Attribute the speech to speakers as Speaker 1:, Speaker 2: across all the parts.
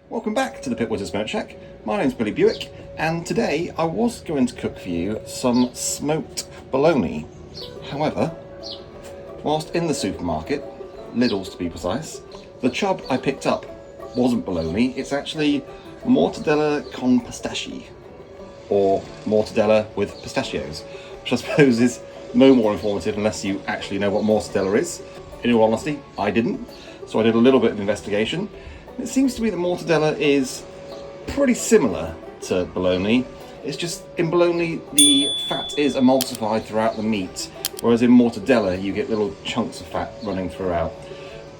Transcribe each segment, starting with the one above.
Speaker 1: Welcome back to the Pit Wizard Smoke Shack. My name's Billy Buick, and today I was going to cook for you some smoked bologna. However, whilst in the supermarket, Lidl's to be precise, the chub I picked up wasn't bologna, it's actually mortadella con pistachio, or mortadella with pistachios, which I suppose is no more informative unless you actually know what mortadella is. In all honesty, I didn't, so I did a little bit of investigation. It seems to be that mortadella is pretty similar to bologna. It's just in bologna the fat is emulsified throughout the meat, whereas in mortadella you get little chunks of fat running throughout.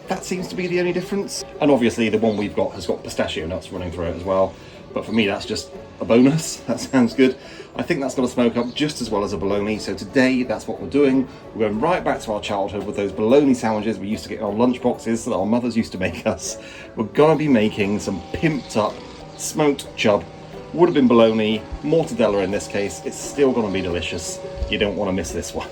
Speaker 1: That seems to be the only difference. And obviously the one we've got has got pistachio nuts running through it as well. But for me that's just a bonus. That sounds good. I think that's going to smoke up just as well as a bologna. So today that's what we're doing. We're going right back to our childhood with those bologna sandwiches we used to get in our lunch boxes that our mothers used to make us. We're going to be making some pimped up smoked chub. Would have been bologna, mortadella in this case. It's still going to be delicious. You don't want to miss this one.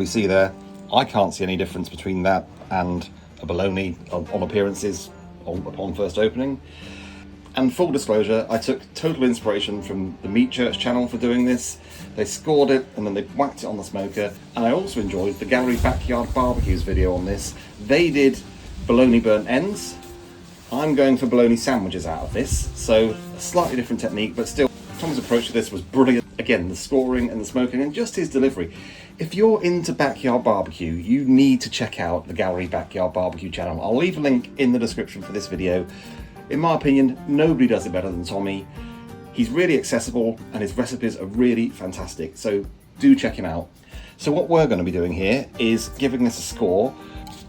Speaker 1: See there, I can't see any difference between that and a bologna on appearances upon first opening. And full disclosure, I took total inspiration from the Meat Church channel for doing this. They scored it and then they whacked it on the smoker, and I also enjoyed the Gallery Backyard Barbecues video on this. They did bologna burnt ends. I'm going for bologna sandwiches out of this, so a slightly different technique, but still Tom's approach to this was brilliant. Again, the scoring and the smoking and just his delivery. If you're into backyard barbecue, you need to check out the Gallery Backyard Barbecue channel. I'll leave a link in the description for this video. In my opinion, nobody does it better than Tommy. He's really accessible and his recipes are really fantastic, so do check him out. So what we're going to be doing here is giving this a score,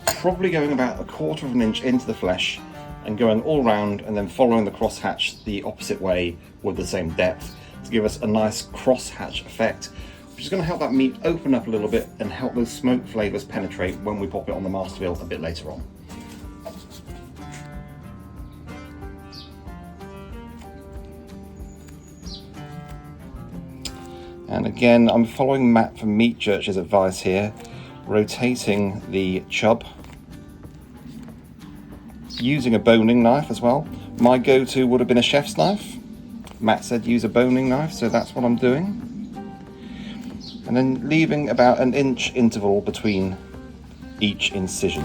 Speaker 1: probably going about 1/4 of an inch into the flesh and going all around and then following the crosshatch the opposite way with the same depth to give us a nice crosshatch effect, which is going to help that meat open up a little bit and help those smoke flavours penetrate when we pop it on the Masterbuilt a bit later on. And again, I'm following Matt from Meat Church's advice here, rotating the chub, using a boning knife as well. My go-to would have been a chef's knife. Matt said use a boning knife, so that's what I'm doing. And then leaving about an inch interval between each incision.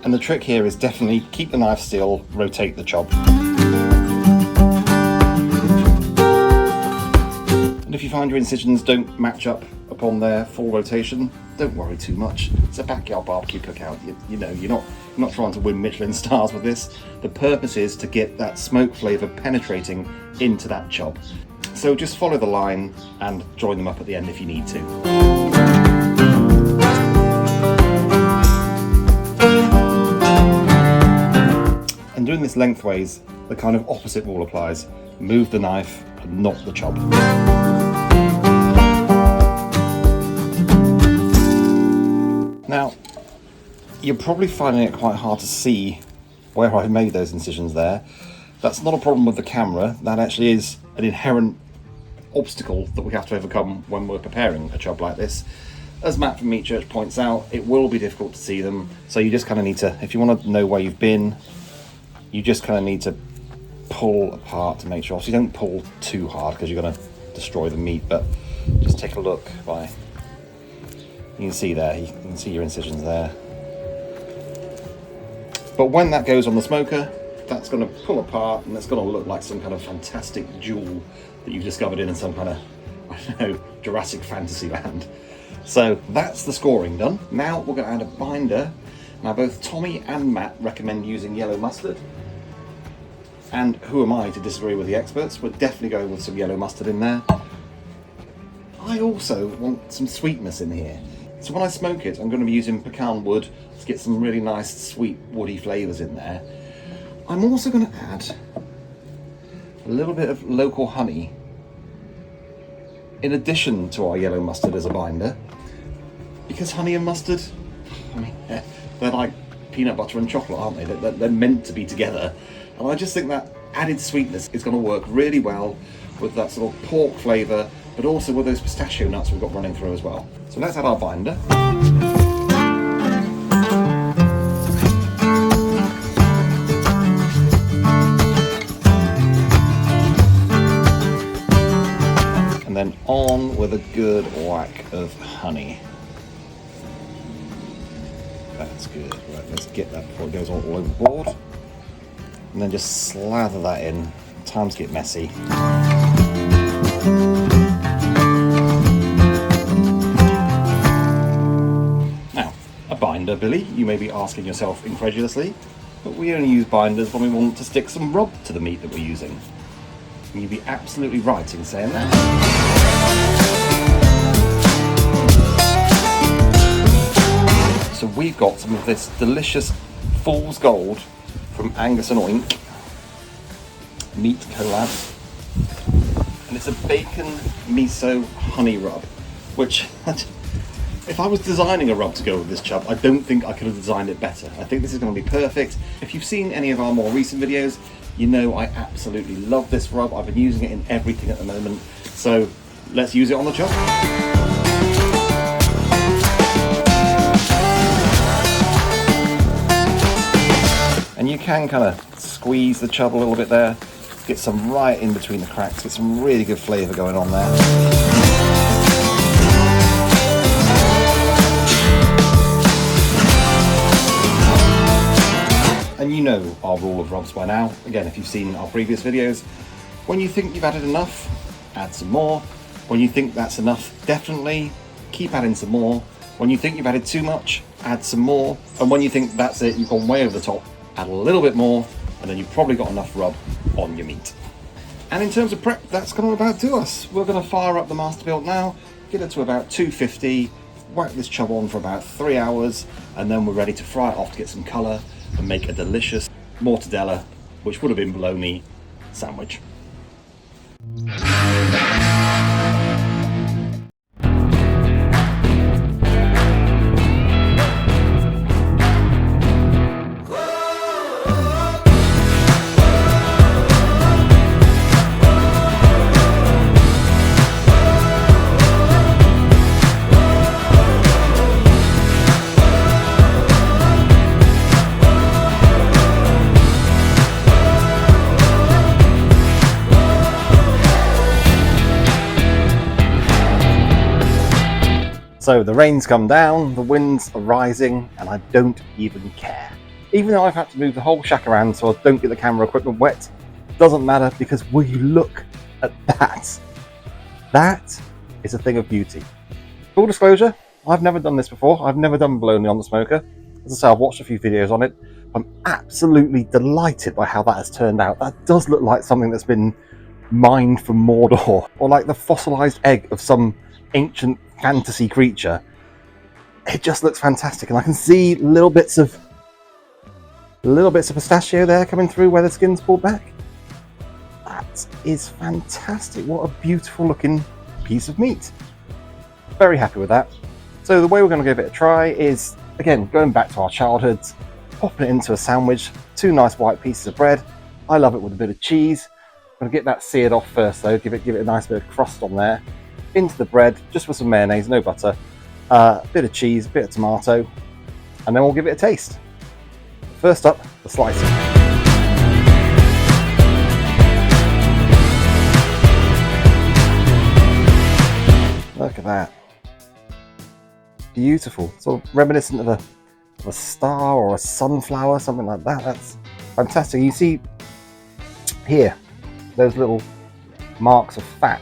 Speaker 1: And the trick here is definitely keep the knife still, rotate the chub. And if you find your incisions don't match up upon their full rotation, don't worry too much. It's a backyard barbecue cookout. You know, you're not trying to win Michelin stars with this. The purpose is to get that smoke flavour penetrating into that chub. So just follow the line and join them up at the end if you need to. And doing this lengthways, the kind of opposite rule applies. Move the knife, but not the chub. Now, you're probably finding it quite hard to see where I made those incisions there. That's not a problem with the camera. That actually is an inherent obstacle that we have to overcome when we're preparing a chub like this. As Matt from Meat Church points out, it will be difficult to see them. So you just kind of need to, if you want to know where you've been, you just kind of need to pull apart to make sure. So you don't pull too hard because you're going to destroy the meat, but just take a look by... You can see there, you can see your incisions there. But when that goes on the smoker, that's going to pull apart and it's going to look like some kind of fantastic jewel that you've discovered in some kind of, I don't know, Jurassic fantasy land. So that's the scoring done. Now we're going to add a binder. Now both Tommy and Matt recommend using yellow mustard. And who am I to disagree with the experts? We're definitely going with some yellow mustard in there. I also want some sweetness in here. So when I smoke it, I'm going to be using pecan wood to get some really nice sweet woody flavours in there. I'm also going to add a little bit of local honey in addition to our yellow mustard as a binder, because honey and mustard, I mean, they're like peanut butter and chocolate, aren't they? They're meant to be together. And I just think that added sweetness is going to work really well with that sort of pork flavour, but also with those pistachio nuts we've got running through as well. So let's add our binder. And then on with a good whack of honey. That's good. Right, let's get that before it goes all overboard. And then just slather that in. Times get messy. Now, a binder, Billy, you may be asking yourself incredulously, but we only use binders when we want to stick some rub to the meat that we're using. And you'd be absolutely right in saying that. So we've got some of this delicious Fool's Gold from Angus and Oink meat collab, and it's a bacon miso honey rub, which if I was designing a rub to go with this chub, I don't think I could have designed it better. I think this is going to be perfect. If you've seen any of our more recent videos, you know I absolutely love this rub. I've been using it in everything at the moment, so let's use it on the chub. And you can kind of squeeze the chub a little bit there, get some right in between the cracks, get some really good flavour going on there. And you know our rule of rubs by now. Again, if you've seen our previous videos, when you think you've added enough, add some more. When you think that's enough, definitely keep adding some more. When you think you've added too much, add some more. And when you think that's it, you've gone way over the top, add a little bit more, and then you've probably got enough rub on your meat. And in terms of prep, that's going to about do us. We're going to fire up the Masterbuilt now, get it to about 250, whack this chub on for about 3 hours, and then we're ready to fry it off to get some colour and make a delicious mortadella, which would have been bologna, sandwich. So the rain's come down, the winds are rising, and I don't even care. Even though I've had to move the whole shack around so I don't get the camera equipment wet, doesn't matter, because will you look at that? That is a thing of beauty. Full disclosure, I've never done this before. I've never done bologna on the smoker. As I say, I've watched a few videos on it. I'm absolutely delighted by how that has turned out. That does look like something that's been mined from Mordor, or like the fossilized egg of some ancient fantasy creature. It just looks fantastic, and I can see little bits of pistachio there coming through where the skin's pulled back. That is fantastic. What a beautiful looking piece of meat. Very happy with that. So the way we're going to give it a try is, again, going back to our childhoods, popping it into a sandwich, 2 nice white pieces of bread. I love it with a bit of cheese. I'm going to get that seared off first though, give it a nice bit of crust on there. Into the bread, just with some mayonnaise, no butter, a bit of cheese, a bit of tomato, and then we'll give it a taste. First up, the slicing. Look at that. Beautiful. Sort of reminiscent of a star or a sunflower, something like that. That's fantastic. You see here, those little marks of fat.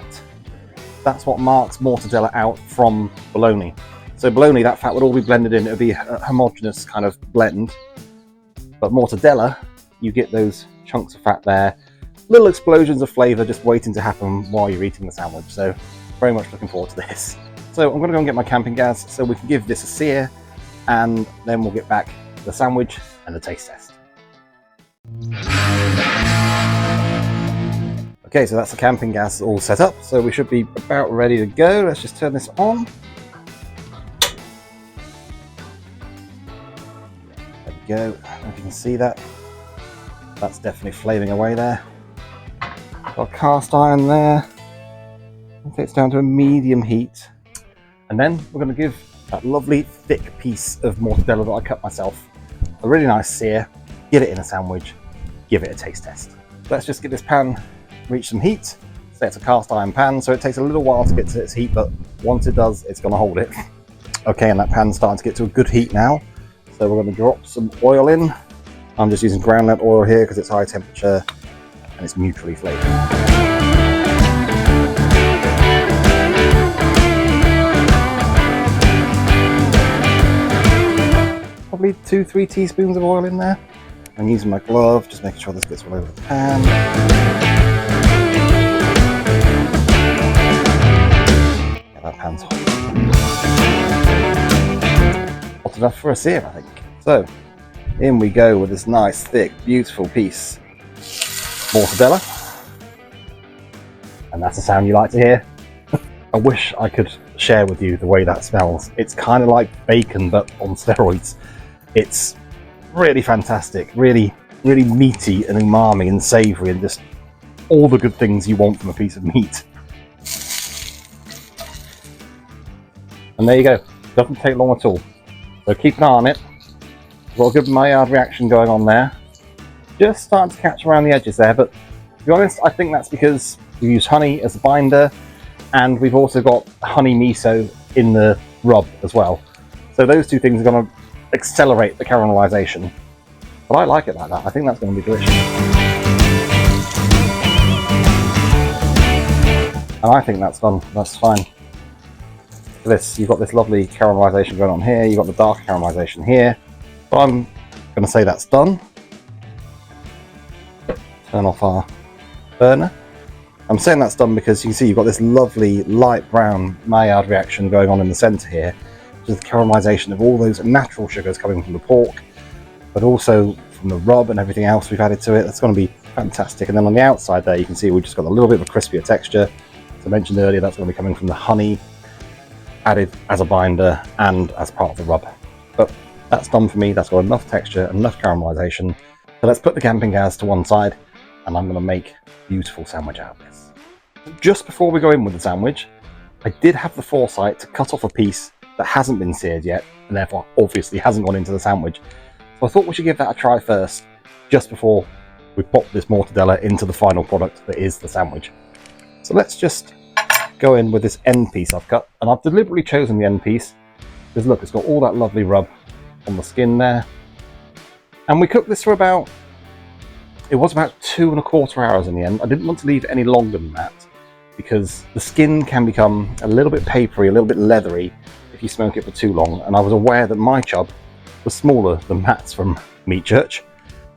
Speaker 1: That's what marks mortadella out from bologna. So bologna, that fat would all be blended in. It would be a homogeneous kind of blend. But mortadella, you get those chunks of fat there. Little explosions of flavour just waiting to happen while you're eating the sandwich. So very much looking forward to this. So So I'm going to go and get my camping gas so we can give this a sear, and then we'll get back to the sandwich and the taste test. Okay, so that's the camping gas all set up, so we should be about ready to go. Let's just turn this on. There we go. I don't know if you can see that. That's definitely flaming away there. Got cast iron there. It's down to a medium heat. And then we're going to give that lovely thick piece of mortadella that I cut myself a really nice sear, get it in a sandwich, give it a taste test. Let's just get this pan reach some heat. So it's a cast iron pan, so it takes a little while to get to its heat, but once it does, it's going to hold it. Okay, and that pan's starting to get to a good heat now. So we're going to drop some oil in. I'm just using groundnut oil here because it's high temperature and it's neutrally flavored. Probably 2-3 teaspoons of oil in there. I'm using my glove, just making sure this gets all over the pan. Yeah, that pan's hot. Hot enough for a sear, I think. So, in we go with this nice, thick, beautiful piece of mortadella. And that's the sound you like to hear. I wish I could share with you the way that smells. It's kind of like bacon, but on steroids. It's really fantastic, really meaty and umami and savoury and just all the good things you want from a piece of meat. And there you go, doesn't take long at all. So keep an eye on it. Got a good Maillard reaction going on there. Just starting to catch around the edges there, but to be honest, I think that's because we use honey as a binder, and we've also got honey miso in the rub as well. So those two things are going to accelerate the caramelization. But I like it like that. I think that's going to be delicious. And I think that's done. That's fine. For this, you've got this lovely caramelization going on here. You've got the dark caramelization here. So I'm going to say that's done. Turn off our burner. I'm saying that's done because you can see you've got this lovely light brown Maillard reaction going on in the center here, which is the caramelization of all those natural sugars coming from the pork, but also from the rub and everything else we've added to it. That's going to be fantastic. And then on the outside there, you can see we've just got a little bit of a crispier texture. As I mentioned earlier, that's going to be coming from the honey added as a binder and as part of the rub. But that's done for me. That's got enough texture and enough caramelization. So let's put the camping gas to one side, and I'm going to make a beautiful sandwich out of this. Just before we go in with the sandwich, I did have the foresight to cut off a piece that hasn't been seared yet, and therefore obviously hasn't gone into the sandwich. So I thought we should give that a try first, just before we pop this mortadella into the final product that is the sandwich. So let's just go in with this end piece I've cut, and I've deliberately chosen the end piece because look, it's got all that lovely rub on the skin there. And we cooked this for about 2¼ hours in the end. I didn't want to leave it any longer than that because the skin can become a little bit papery, a little bit leathery if you smoke it for too long. And I was aware that my chub was smaller than Matt's from Meat Church,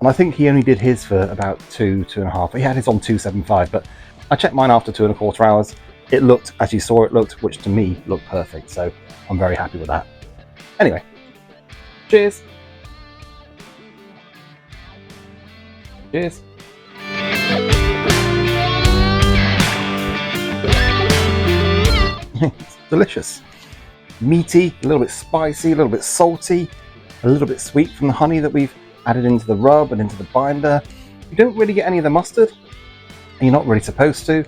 Speaker 1: and I think he only did his for about 2.5. He had his on 275, but I checked mine after 2¼ hours. It looked, as you saw it looked, which to me looked perfect, so I'm very happy with that. Anyway, cheers. Cheers. It's delicious. Meaty, a little bit spicy, a little bit salty, a little bit sweet from the honey that we've added into the rub and into the binder. You don't really get any of the mustard, and you're not really supposed to.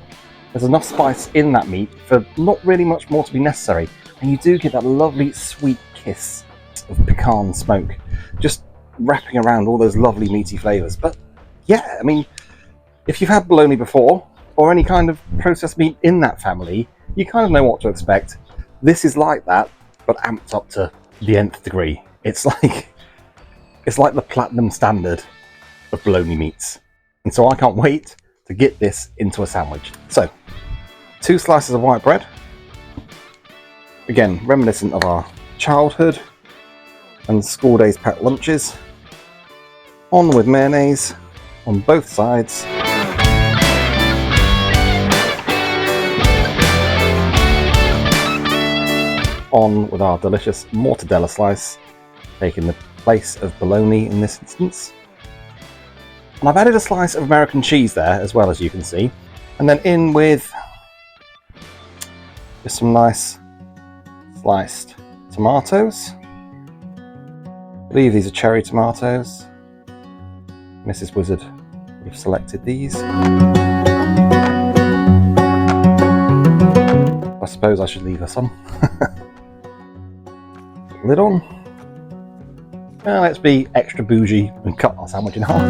Speaker 1: There's enough spice in that meat for not really much more to be necessary, and you do get that lovely sweet kiss of pecan smoke just wrapping around all those lovely meaty flavours. But yeah, I mean, if you've had bologna before, or any kind of processed meat in that family, you kind of know what to expect. This is like that, but amped up to the nth degree. It's like the platinum standard of bologna meats. And so I can't wait to get this into a sandwich. So, 2 slices of white bread. Again, reminiscent of our childhood and school days packed lunches. On with mayonnaise on both sides. on with our delicious mortadella slice, taking the place of bologna in this instance. And I've added a slice of American cheese there as well, as you can see, and then in with just some nice sliced tomatoes. I believe these are cherry tomatoes. Mrs. Wizard would have selected these. I suppose I should leave her some. Lid on. Now let's be extra bougie and cut our sandwich in half.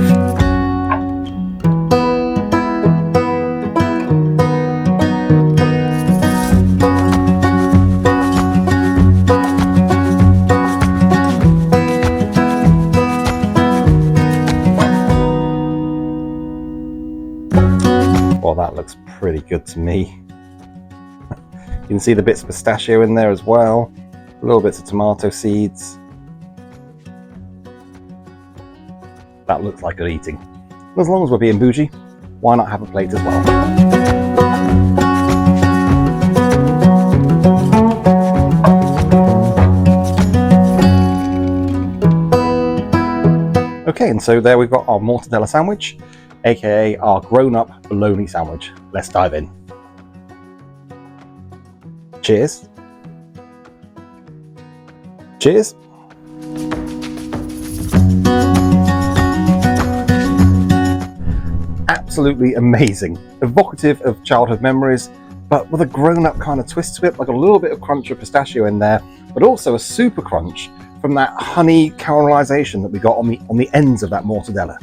Speaker 1: Well, that looks pretty good to me. You can see the bits of pistachio in there as well, little bits of tomato seeds. That looks like good eating. As long as we're being bougie, why not have a plate as well? Okay, and so there we've got our mortadella sandwich, aka our grown-up bologna sandwich. Let's dive in. Cheers. Cheers. Absolutely amazing. Evocative of childhood memories, but with a grown-up kind of twist to it, like a little bit of crunch of pistachio in there, but also a super crunch from that honey caramelization that we got on the ends of that mortadella.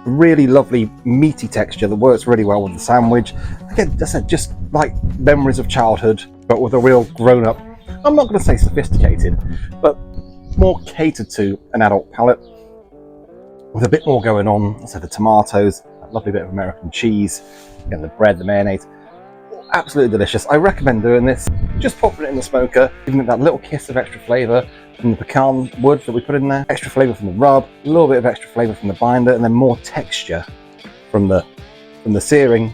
Speaker 1: Really lovely meaty texture that works really well with the sandwich. Again, just like memories of childhood, but with a real grown-up, I'm not going to say sophisticated, but more catered to an adult palate, with a bit more going on. So the tomatoes, that lovely bit of American cheese, again the bread, the mayonnaise, absolutely delicious. I recommend doing this. Just popping it in the smoker, giving it that little kiss of extra flavour from the pecan wood that we put in there, extra flavour from the rub, a little bit of extra flavour from the binder, and then more texture from the searing.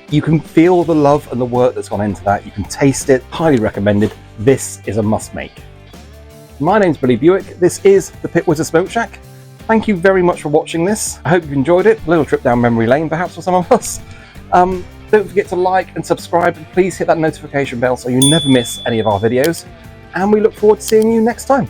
Speaker 1: You can feel the love and the work that's gone into that. You can taste it. Highly recommended. This is a must make. My name's Billy Buick. This is the Pit Wizard Smoke Shack. Thank you very much for watching this. I hope you've enjoyed it. A little trip down memory lane perhaps for some of us. Don't forget to like and subscribe, and please hit that notification bell so you never miss any of our videos. And we look forward to seeing you next time.